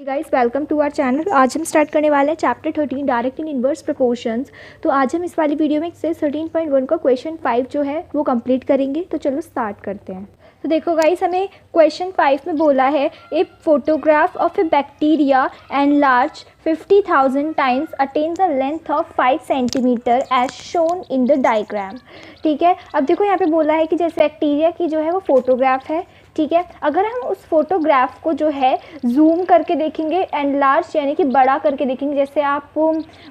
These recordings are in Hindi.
Guys welcome to our channel. आज हम स्टार्ट करने वाले हैं chapter 13 direct and inverse proportions. तो आज हम इस वाली वीडियो में एक्सरसाइज 13.1 का क्वेश्चन 5 जो है वो कंप्लीट करेंगे। तो चलो स्टार्ट करते हैं। तो देखो गाइस, हमें क्वेश्चन 5 में बोला है a photograph of a bacteria and large 50,000 times attains a length of 5 centimetre as shown in the diagram. ठीक है, अब देखो यहाँ पे बोला है कि जैसे बैक्टीरिया की जो है वो फोटोग्राफ है। ठीक है, अगर हम उस फोटोग्राफ को जो है जूम करके देखेंगे, एनलार्ज यानी कि बड़ा करके देखेंगे, जैसे आप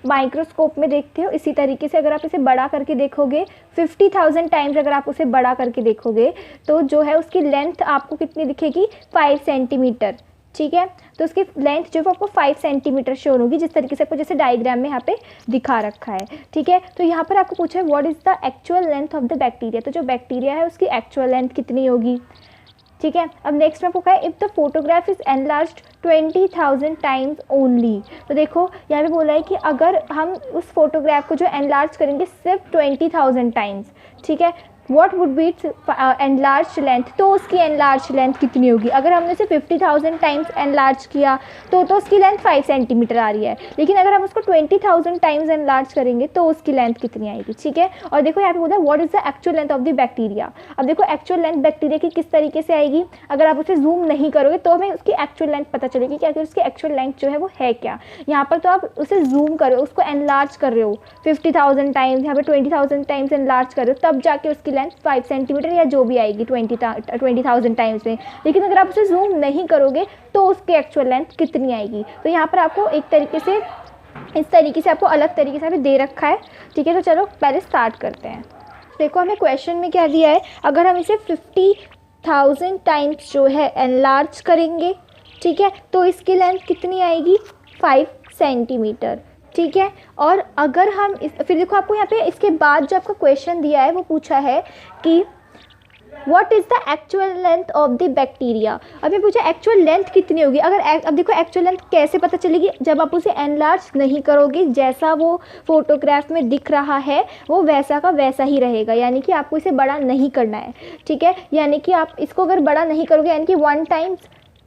माइक्रोस्कोप में देखते हो इसी तरीके से अगर आप इसे बड़ा करके देखोगे 50,000 टाइम्स अगर आप उसे बड़ा करके देखोगे तो जो है उसकी लेंथ आपको कितनी दिखेगी, 5 सेंटीमीटर। ठीक है, तो उसकी लेंथ जो है आपको 5 सेंटीमीटर शो होगी, जिस तरीके से आपको जैसे डायग्राम में यहाँ पे दिखा रखा है। ठीक है, तो यहाँ पर आपको पूछा है what is the actual length of the bacteria. तो जो बैक्टीरिया है उसकी एक्चुअल लेंथ कितनी होगी। ठीक है, अब नेक्स्ट में पूछा है if the photograph is enlarged 20,000 times only. तो देखो यहाँ पे बोला है कि अगर हम उस फोटोग्राफ को जो एनलार्ज करेंगे सिर्फ 20,000 टाइम्स, ठीक है, what would be its enlarge length, तो उसकी एनलार्ज लेंथ कितनी होगी। अगर हमने उसे 50,000 टाइम्स एनलार्ज किया तो उसकी लेंथ 5 सेंटीमीटर आ रही है, लेकिन अगर हम उसको 20,000 टाइम्स एनलार्ज करेंगे तो उसकी लेंथ कितनी आएगी। ठीक है, और देखो यहाँ पे बोला है what is the actual length of the bacteria. अब देखो एक्चुअल लेंथ बैक्टीरिया की किस तरीके से आएगी, अगर आप उसे जूम नहीं करोगे तो हमें उसकी एक्चुअल लेंथ पता चलेगी कि अगर उसकी एक्चुअल लेंथ जो है वो है क्या। यहाँ पर तो आप उसे जूम कर रहे हो, उसको एनलार्ज कर रहे हो 50,000 टाइम्स, यहाँ पे 20,000 टाइम्स एनलार्ज कर रहे हो, तब जाके उसकी लेंथ 5 सेंटीमीटर या जो भी आएगी 20,000 टाइम्स में। लेकिन अगर आप उसे जूम नहीं करोगे तो उसकी एक्चुअल लेंथ कितनी आएगी। तो यहाँ पर आपको एक तरीके से इस तरीके से आपको अलग तरीके से भी दे रखा है। ठीक है, तो चलो पहले स्टार्ट करते हैं। देखो हमें क्वेश्चन में क्या दिया है, अगर हम इसे 50,000 टाइम्स जो है एनलार्ज करेंगे, ठीक है, तो इसकी लेंथ कितनी आएगी, 5 सेंटीमीटर। ठीक है, और अगर हम फिर देखो आपको यहाँ पे इसके बाद जो आपका क्वेश्चन दिया है वो पूछा है कि what is the actual length of the bacteria. अभी पूछा एक्चुअल लेंथ कितनी होगी। अब देखो एक्चुअल लेंथ कैसे पता चलेगी, जब आप उसे एनलार्ज नहीं करोगे, जैसा वो फोटोग्राफ में दिख रहा है वो वैसा का वैसा ही रहेगा, यानी कि आपको इसे बड़ा नहीं करना है। ठीक है, यानी कि आप इसको अगर बड़ा नहीं करोगे यानी कि 1 टाइम्स,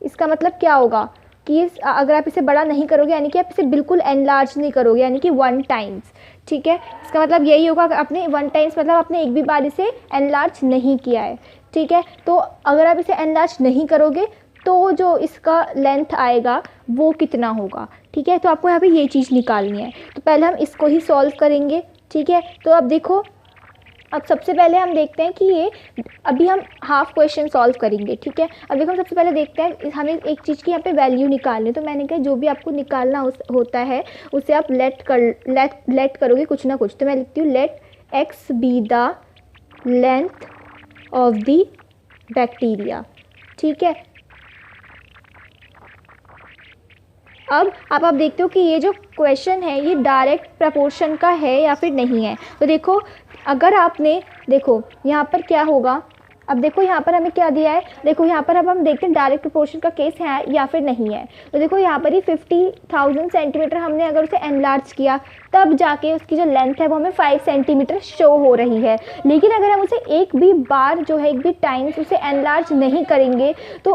इसका मतलब क्या होगा कि अगर आप इसे बड़ा नहीं करोगे यानी कि आप इसे बिल्कुल एनलार्ज नहीं करोगे, यानी कि 1 टाइम्स। ठीक है, इसका मतलब यही होगा कि आपने 1 टाइम्स मतलब आपने एक भी बार इसे एनलार्ज नहीं किया है। ठीक है, तो अगर आप इसे एनलार्ज नहीं करोगे तो जो इसका लेंथ आएगा वो कितना होगा। ठीक है, तो आपको यहाँ पे ये चीज़ निकालनी है। तो पहले हम इसको ही सॉल्व करेंगे। ठीक है, तो अब देखो, अब सबसे पहले हम देखते हैं कि ये अभी हम हाफ क्वेश्चन सॉल्व करेंगे। ठीक है, अब देखो हम सबसे पहले देखते हैं हमें एक चीज़ की यहाँ पे वैल्यू निकालनी है। तो मैंने कहा जो भी आपको निकालना होता है उसे आप लेट करोगे कुछ ना कुछ। तो मैं लिखती हूँ let x be the length of the bacteria. ठीक है, अब आप देखते हो कि ये जो क्वेश्चन है ये डायरेक्ट प्रपोर्शन का है या फिर नहीं है। तो देखो अगर आपने देखो यहाँ पर क्या होगा, अब देखो यहाँ पर हमें क्या दिया है, देखो यहाँ पर अब हम देखते हैं डायरेक्ट प्रोपोर्शन का केस है या फिर नहीं है। तो देखो यहाँ पर ही 50,000 सेंटीमीटर हमने अगर उसे एनलार्ज किया तब जाके उसकी जो लेंथ है वो हमें 5 सेंटीमीटर शो हो रही है। लेकिन अगर हम उसे एक भी बार जो है एक भी टाइम्स उसे एनलार्ज नहीं करेंगे तो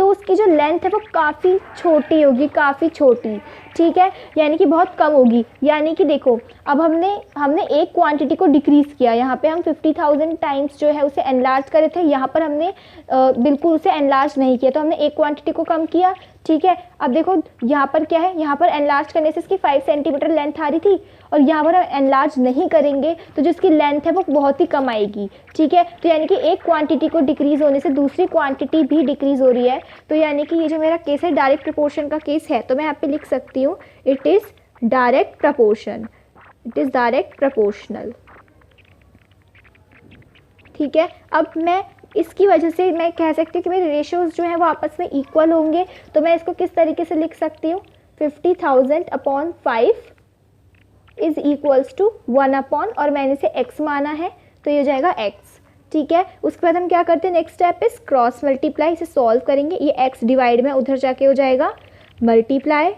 उसकी जो लेंथ है वो काफ़ी छोटी होगी, काफ़ी छोटी। ठीक है, यानी कि बहुत कम होगी। यानी कि देखो अब हमने एक क्वांटिटी को डिक्रीज़ किया, यहाँ पे हम 50,000 टाइम्स जो है उसे एनलार्ज करे थे, यहाँ पर हमने बिल्कुल उसे एनलार्ज नहीं किया, तो हमने एक क्वांटिटी को कम किया। ठीक है, अब देखो यहाँ पर क्या है, यहाँ पर एनलार्ज करने से इसकी 5 सेंटीमीटर लेंथ आ रही थी और यहाँ पर हम एनलार्ज नहीं करेंगे तो जो इसकी लेंथ है वो बहुत ही कम आएगी। ठीक है, तो यानी कि एक क्वांटिटी को डिक्रीज़ होने से दूसरी क्वांटिटी भी डिक्रीज़ हो रही है। तो यानी कि ये जो मेरा केस है डायरेक्ट प्रपोर्शन का केस है। तो मैं यहाँ पे लिख सकती हूँ it is direct proportion, it is direct proportional. ठीक है, अब मैं इसकी वजह से मैं कह सकती हूँ कि मेरे रेशियोज़ जो हैं वो आपस में इक्वल होंगे। तो मैं इसको किस तरीके से लिख सकती हूँ, 50,000 upon 5 is equals to 1 upon, और मैंने इसे x माना है तो ये हो जाएगा x। ठीक है, उसके बाद हम क्या करते हैं, next step is cross multiply, इसे सॉल्व करेंगे। ये x डिवाइड में उधर जाके हो जाएगा मल्टीप्लाई।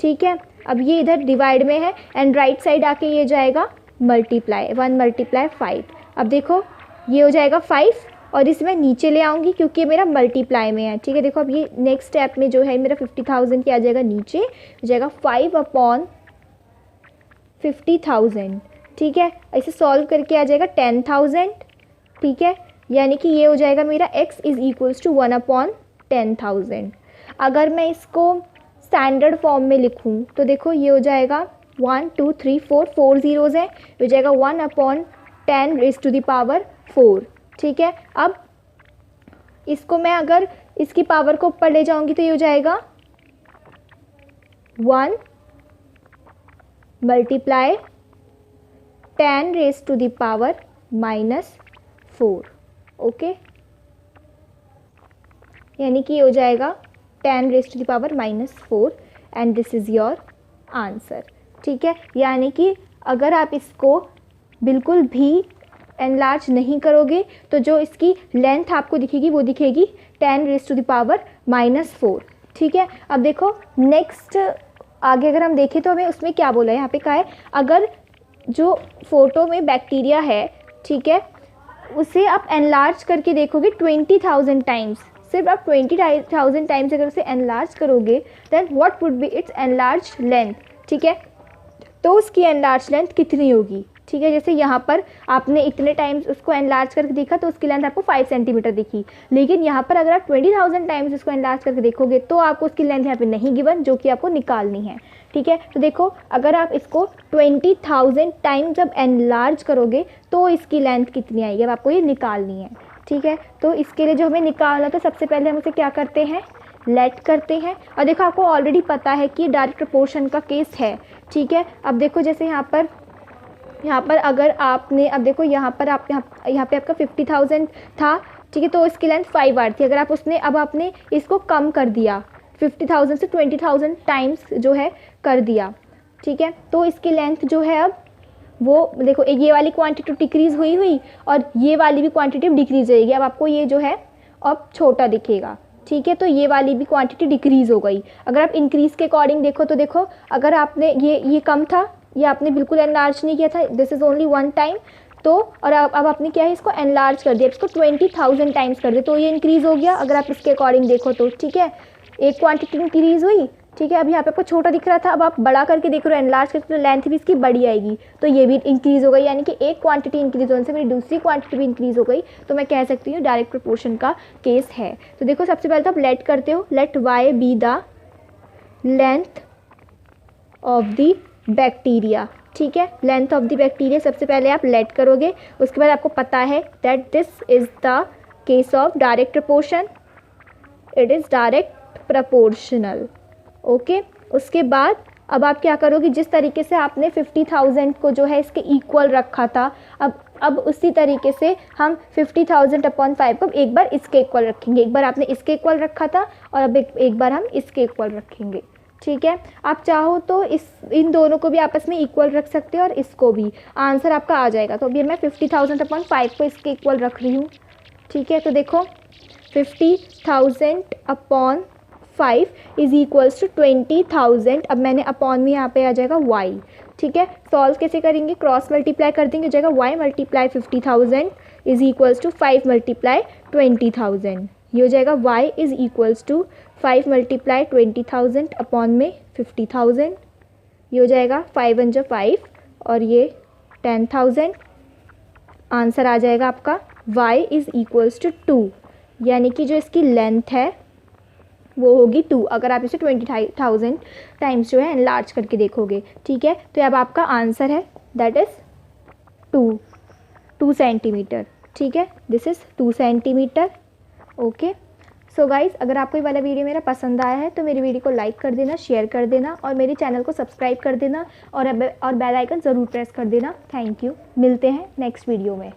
ठीक है, अब ये इधर डिवाइड में है एंड राइट साइड आके ये जाएगा मल्टीप्लाई, 1 मल्टीप्लाई 5। अब देखो ये हो जाएगा 5 और इसे मैं नीचे ले आऊँगी क्योंकि ये मेरा मल्टीप्लाई में है, ठीक है। देखो अब ये नेक्स्ट स्टेप में जो है मेरा 50,000 क्या आ जाएगा, नीचे हो जाएगा 5/50,000, ठीक है। इसे सॉल्व करके आ जाएगा 10,000, ठीक है। यानी कि ये हो जाएगा मेरा x इज़ इक्वल्स टू 1/10,000। अगर मैं इसको स्टैंडर्ड फॉर्म में लिखूं तो देखो ये हो जाएगा 1 2 3 4 ज़ीरोज़ है, हो जाएगा 1/10⁴, ठीक है। अब इसको मैं अगर इसकी पावर को ऊपर ले जाऊंगी तो ये हो जाएगा 1 × 10⁻⁻⁴, ओके। यानी कि ये हो जाएगा 10⁻⁻⁴ and this is your answer, ठीक है। यानी कि अगर आप इसको बिल्कुल भी एनलार्ज नहीं करोगे तो जो इसकी लेंथ आपको दिखेगी वो दिखेगी 10⁻⁻⁴, ठीक है। अब देखो नेक्स्ट आगे अगर हम देखें तो हमें उसमें क्या बोला है, यहाँ पे कहा है अगर जो फ़ोटो में बैक्टीरिया है, ठीक है, उसे आप एनलार्ज करके देखोगे 20,000 टाइम्स, सिर्फ आप 20,000 टाइम्स अगर उसे एनलार्ज करोगे then what would be its enlarge length, ठीक है। तो उसकी एनलार्ज लेंथ कितनी होगी, ठीक है। जैसे यहाँ पर आपने इतने टाइम्स उसको एनलार्ज करके देखा तो उसकी लेंथ आपको 5 सेंटीमीटर दिखी, लेकिन यहाँ पर अगर आप 20,000 टाइम्स उसको एनलार्ज करके देखोगे तो आपको उसकी लेंथ यहाँ पे नहीं गिवन, जो कि आपको निकालनी है, ठीक है। तो देखो अगर आप इसको 20,000 टाइम्स जब एनलार्ज करोगे तो इसकी लेंथ कितनी आएगी, अब आपको ये निकालनी है, ठीक है। तो इसके लिए जो हमें निकालना तो सबसे पहले हम उसे क्या करते हैं, लेट करते हैं। और देखो आपको ऑलरेडी पता है कि डायरेक्ट प्रपोर्शन का केस है, ठीक है। अब देखो जैसे यहाँ पर अगर आपने अब देखो यहाँ पर आप यहाँ पे आपका 50,000 था, ठीक है, तो इसकी लेंथ 5 आर थी। अगर आप अब आपने इसको कम कर दिया 50,000 से 20,000 टाइम्स जो है कर दिया, ठीक है, तो इसकी लेंथ जो है अब वो देखो ये वाली क्वांटिटी डिक्रीज़ हुई और ये वाली भी क्वांटिटी डिक्रीज़ रहेगी। अब आपको ये जो है अब छोटा दिखेगा, ठीक है। तो ये वाली भी क्वांटिटी डिक्रीज़ हो गई। अगर आप इंक्रीज़ के अकॉर्डिंग देखो तो देखो अगर आपने ये कम था, ये आपने बिल्कुल एनलार्ज नहीं किया था, दिस इज़ ओनली 1 टाइम, तो और अब आपने क्या है इसको एनलार्ज कर दिया, इसको 20,000 टाइम्स कर दिया, तो ये इंक्रीज़ हो गया। अगर आप इसके अकॉर्डिंग देखो तो ठीक है, एक क्वांटिटी इंक्रीज़ हुई, ठीक है। अब यहाँ पे आपको छोटा दिख रहा था, अब आप बड़ा करके देख रहे हो, एनलार्ज करके, तो लेंथ भी इसकी बड़ी आएगी, तो ये भी इंक्रीज़ हो गई। यानी कि एक क्वांटिटी इंक्रीज़ होने से मेरी दूसरी क्वांटिटी भी इंक्रीज़ हो गई, तो मैं कह सकती हूँ डायरेक्ट प्रोपोर्शन का केस है। तो देखो सबसे पहले तो आप लेट करते हो, let y be the length of the bacteria, ठीक है। लेंथ ऑफ द बैक्टीरिया सबसे पहले आप लेट करोगे, उसके बाद आपको पता है that this is the case of direct proportion, it is direct proportional, okay. उसके बाद अब आप क्या करोगे, जिस तरीके से आपने 50,000 को जो है इसके इक्वल रखा था, अब उसी तरीके से हम 50,000/5 को एक बार इसके इक्वल रखेंगे। एक बार आपने इसके इक्वल रखा था और अब एक बार हम इसके इक्वल रखेंगे, ठीक है। आप चाहो तो इन दोनों को भी आपस में इक्वल रख सकते हो और इसको भी, आंसर आपका आ जाएगा। तो अभी मैं 50,000/5 को इसके इक्वल रख रही हूँ, ठीक है। तो देखो 50,000/5 इज़ इक्वल्स टू 20,000, अब मैंने अपॉन में यहाँ पे आ जाएगा y, ठीक है। सॉल्व कैसे करेंगे, क्रॉस मल्टीप्लाई कर देंगे, हो जाएगा y × 50,000 इज़ इक्वल्स टू 5 × 20,000, ये हो जाएगा y is equals to 5 × 20,000 upon में 50,000, ये हो जाएगा 5 × 5 और ये 10,000, आंसर आ जाएगा आपका y इज़ इक्वल्स टू 2, यानी कि जो इसकी लेंथ है वो होगी 2, अगर आप इसे 20,000 टाइम्स जो है एनलार्ज करके देखोगे, ठीक है। तो अब आपका आंसर है दैट इज़ 2 सेंटीमीटर, ठीक है, this is 2 centimetre, okay. So guys, अगर आपको ये वाला वीडियो मेरा पसंद आया है तो मेरी वीडियो को लाइक कर देना, शेयर कर देना और मेरे चैनल को सब्सक्राइब कर देना और बेल आइकन ज़रूर प्रेस कर देना। थैंक यू, मिलते हैं नेक्स्ट वीडियो में।